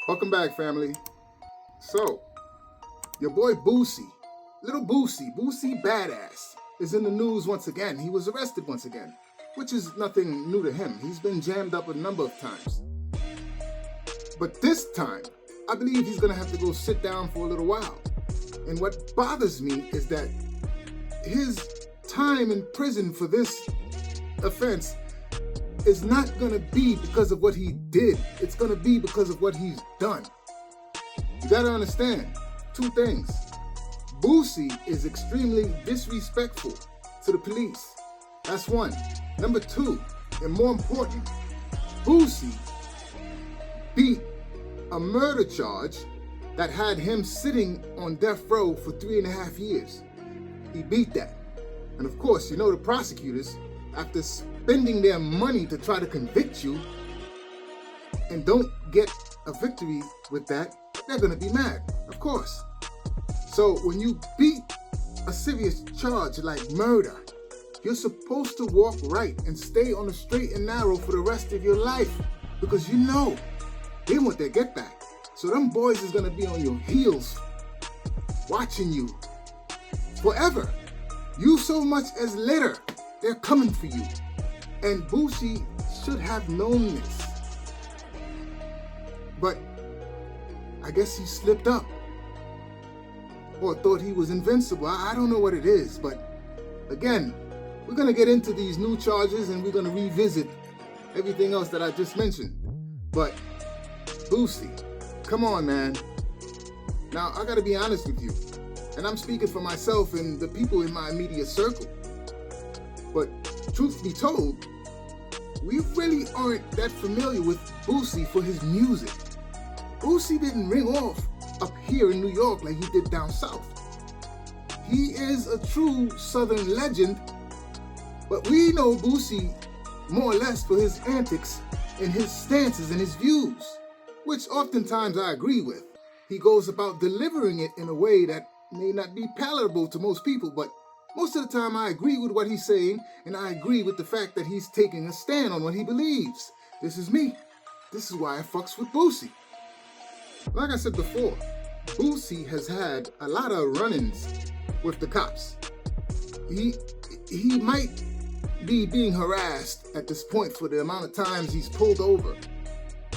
Welcome back, family. So, your boy Boosie, little Boosie Badass, is in the news once again. He was arrested once again, which is nothing new to him. He's been jammed up a number of times. But this time, I believe he's gonna have to go sit down for a little while. And what bothers me is that his time in prison for this offense is not gonna be because of what he did. It's gonna be because of what he's done. You gotta understand two things. Boosie is extremely disrespectful to the police. That's one. Number two, and more important, Boosie beat a murder charge that had him sitting on death row for 3.5 years. He beat that. And of course, you know the prosecutors, after spending their money to try to convict you and don't get a victory with that, they're gonna be mad, of course. So when you beat a serious charge like murder, you're supposed to walk right and stay on the straight and narrow for the rest of your life, because you know they want their get back. So them boys is gonna be on your heels, watching you forever. You so much as litter, they're coming for you. And Boosie should have known this. But I guess he slipped up. Or thought he was invincible. I don't know what it is, but again, we're gonna get into these new charges and we're gonna revisit everything else that I just mentioned. But Boosie, come on, man. Now, I gotta be honest with you, and I'm speaking for myself and the people in my immediate circle. But truth be told, we really aren't that familiar with Boosie for his music. Boosie didn't ring off up here in New York like he did down south. He is a true Southern legend, but we know Boosie more or less for his antics and his stances and his views, which oftentimes I agree with. He goes about delivering it in a way that may not be palatable to most people, but most of the time I agree with what he's saying, and I agree with the fact that he's taking a stand on what he believes. This is me. This is why I fucks with Boosie. Like I said before, Boosie has had a lot of run-ins with the cops. He might be being harassed at this point for the amount of times he's pulled over.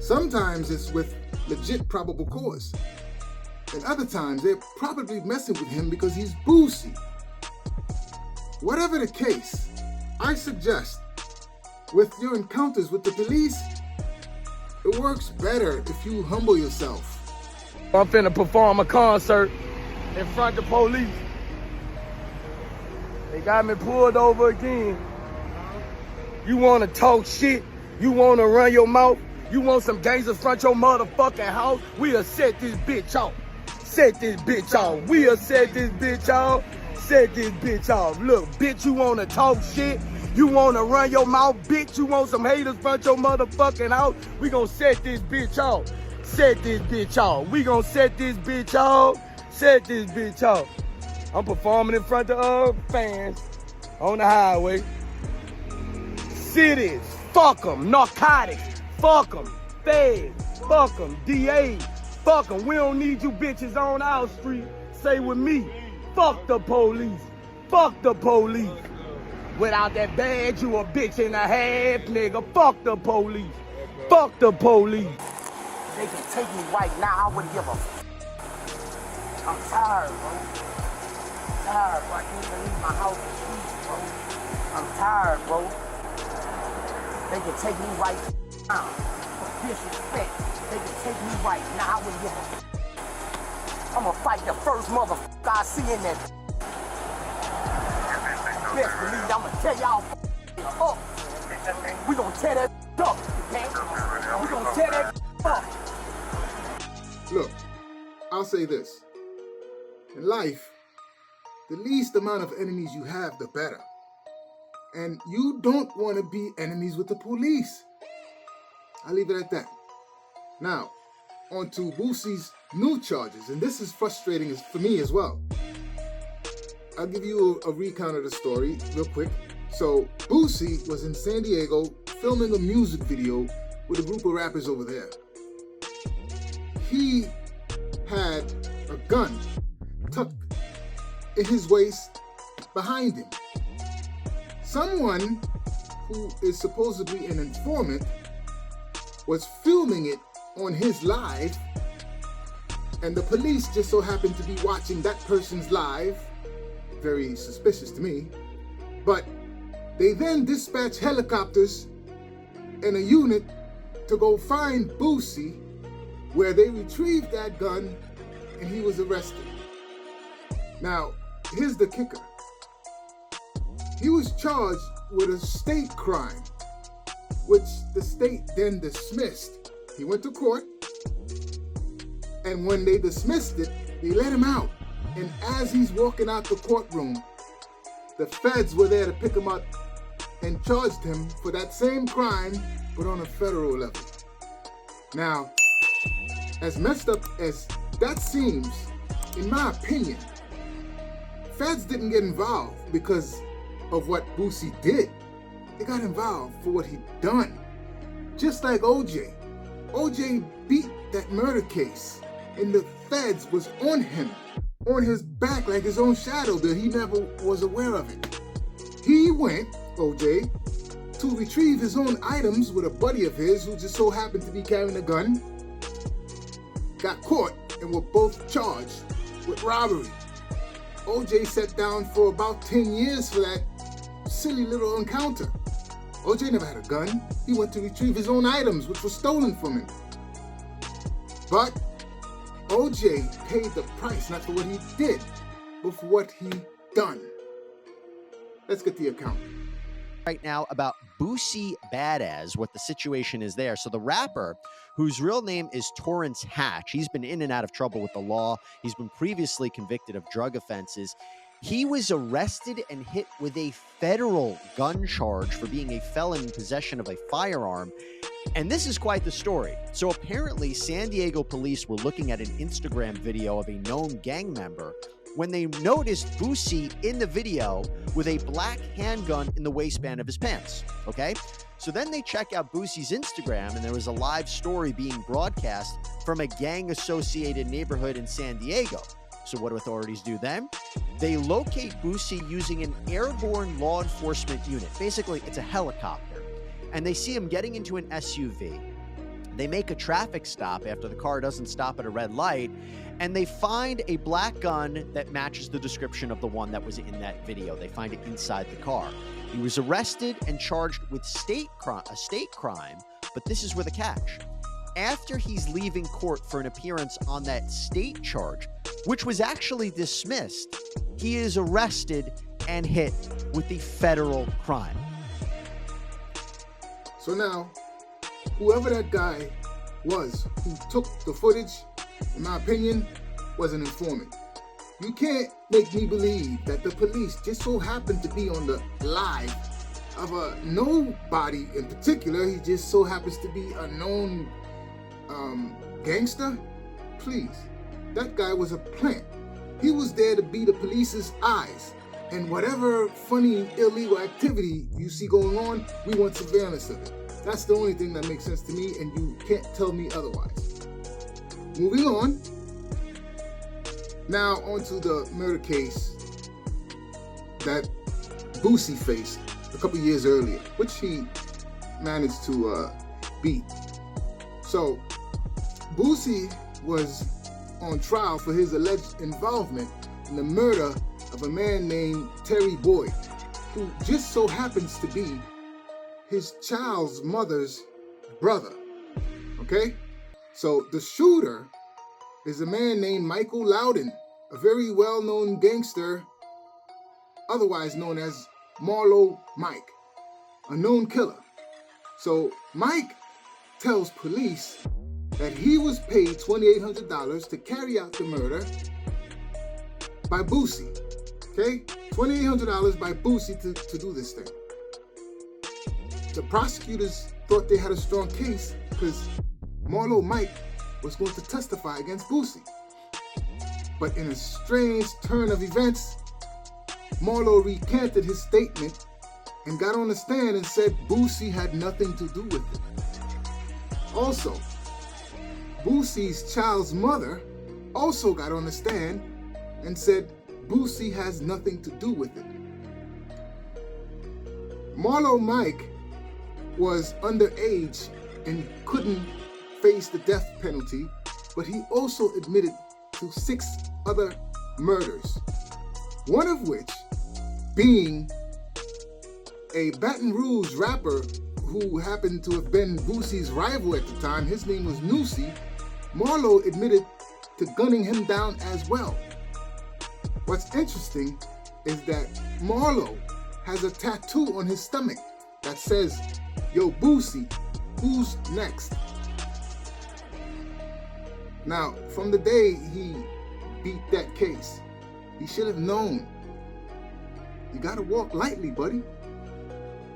Sometimes it's with legit probable cause. And other times they're probably messing with him because he's Boosie. Whatever the case, I suggest with your encounters with the police, it works better if you humble yourself. I'm finna perform a concert in front of the police. They got me pulled over again. You wanna talk shit? You wanna run your mouth? You want some gangsters front your motherfucking house? We'll set this bitch off. Set this bitch off. We'll set this bitch off. Set this bitch off. Look, bitch, you wanna talk shit? You wanna run your mouth, bitch? You want some haters front your motherfucking house? We gon' set this bitch off. Set this bitch off. We gon' set this bitch off. Set this bitch off. I'm performing in front of fans on the highway. Cities, fuck them. Narcotics, fuck them. Feds, fuck them. DA, fuck them. We don't need you bitches on our street. Say with me, fuck the police. Fuck the police. Without that badge, you a bitch and a half, nigga. Fuck the police. Fuck the police. They can take me right now, I wouldn't give a I'm tired, bro. Tired, bro. I can't even leave my house and sleep, bro. I'm tired, bro. They can take me right now. For disrespect, they can take me right now, I wouldn't give a I'ma fight the first motherfucker I see in that. Best believe I'ma tear y'all up. We gon' tear that up, okay? We gon' tear that up. Look, I'll say this. In life, the least amount of enemies you have, the better. And you don't want to be enemies with the police. I'll leave it at that. Now, on to Boosie's new charges, and this is frustrating for me as well. I'll give you a recount of the story real quick. So, Boosie was in San Diego filming a music video with a group of rappers over there. he had a gun tucked in his waist behind him. Someone who is supposedly an informant was filming it on his live, and the police just so happened to be watching that person's live. Very suspicious to me. But they then dispatch helicopters and a unit to go find Boosie, where they retrieved that gun and he was arrested. Now, here's the kicker. He was charged with a state crime, which the state then dismissed. He went to court, and when they dismissed it, they let him out. And as he's walking out the courtroom, the feds were there to pick him up and charged him for that same crime, but on a federal level. Now, as messed up as that seems, in my opinion, feds didn't get involved because of what Boosie did. They got involved for what he'd done. Just like OJ. OJ beat that murder case, and the feds was on him, on his back like his own shadow, that he never was aware of it. He went, OJ, to retrieve his own items with a buddy of his who just so happened to be carrying a gun, got caught, and were both charged with robbery. OJ sat down for about 10 years for that silly little encounter. OJ never had a gun. He went to retrieve his own items, which were stolen from him. But OJ paid the price, not for what he did, but for what he done. Let's get the account. Right now about Boosie Badass, what the situation is there. So the rapper, whose real name is Torrance Hatch, he's been in and out of trouble with the law. He's been previously convicted of drug offenses. He was arrested and hit with a federal gun charge for being a felon in possession of a firearm. And this is quite the story. So apparently San Diego police were looking at an Instagram video of a known gang member when they noticed Boosie in the video with a black handgun in the waistband of his pants, okay? So then they check out Boosie's Instagram, and there was a live story being broadcast from a gang-associated neighborhood in San Diego. So what do authorities do then? They locate Boosie using an airborne law enforcement unit. Basically, it's a helicopter. And they see him getting into an SUV. They make a traffic stop after the car doesn't stop at a red light, and they find a black gun that matches the description of the one that was in that video. They find it inside the car. He was arrested and charged with a state crime, but this is where the catch. After he's leaving court for an appearance on that state charge, which was actually dismissed, he is arrested and hit with the federal crime. So now, whoever that guy was who took the footage, in my opinion, was an informant. You can't make me believe that the police just so happened to be on the live of a nobody in particular. He just so happens to be a known gangster. Please, that guy was a plant. He was there to be the police's eyes. And whatever funny illegal activity you see going on, we want surveillance of it. That's the only thing that makes sense to me, and you can't tell me otherwise. Moving on. Now onto the murder case that Boosie faced a couple years earlier, which he managed to beat. So Boosie was on trial for his alleged involvement in the murder of a man named Terry Boyd, who just so happens to be his child's mother's brother. Okay? So the shooter is a man named Michael Loudon, a very well-known gangster, otherwise known as Marlo Mike, a known killer. So Mike tells police that he was paid $2,800 to carry out the murder by Boosie. Okay? $2,800 by Boosie to do this thing. The prosecutors thought they had a strong case because Marlo Mike was going to testify against Boosie. But in a strange turn of events, Marlo recanted his statement and got on the stand and said Boosie had nothing to do with it. Also, Boosie's child's mother also got on the stand and said Boosie has nothing to do with it. Marlo Mike was underage and couldn't face the death penalty, but he also admitted to 6 other murders, one of which being a Baton Rouge rapper who happened to have been Boosie's rival at the time. His name was Nusi. Marlo admitted to gunning him down as well. What's interesting is that Marlo has a tattoo on his stomach that says, "Yo, Boosie, who's next?" Now, from the day he beat that case, he should have known. You gotta walk lightly, buddy.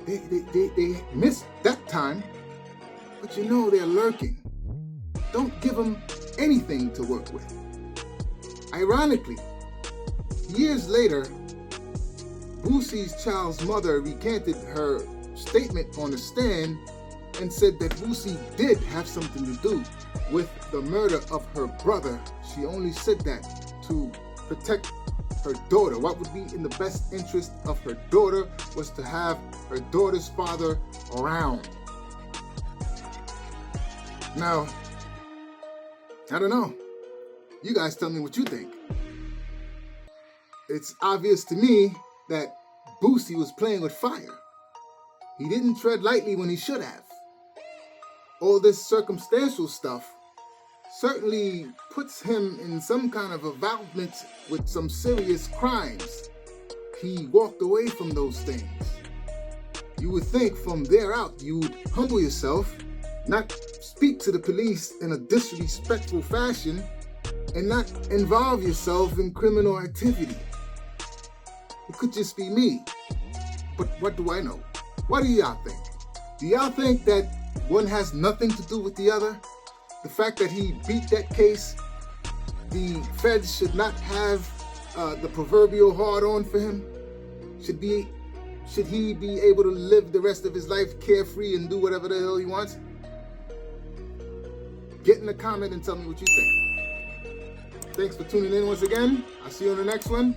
They missed that time, but you know they're lurking. Don't give them anything to work with. Ironically, years later, Boosie's child's mother recanted her statement on the stand and said that Boosie did have something to do with the murder of her brother. She only said that to protect her daughter. What would be in the best interest of her daughter was to have her daughter's father around. Now, I don't know. You guys tell me what you think. It's obvious to me that Boosie was playing with fire. He didn't tread lightly when he should have. All this circumstantial stuff certainly puts him in some kind of involvement with some serious crimes. He walked away from those things. You would think from there out you would humble yourself, not speak to the police in a disrespectful fashion, and not involve yourself in criminal activity. It could just be me, but what do I know? What do y'all think? Do y'all think that one has nothing to do with the other? The fact that he beat that case, the feds should not have the proverbial hard on for him? Should he be able to live the rest of his life carefree and do whatever the hell he wants? Get in the comment and tell me what you think. Thanks for tuning in once again. I'll see you on the next one.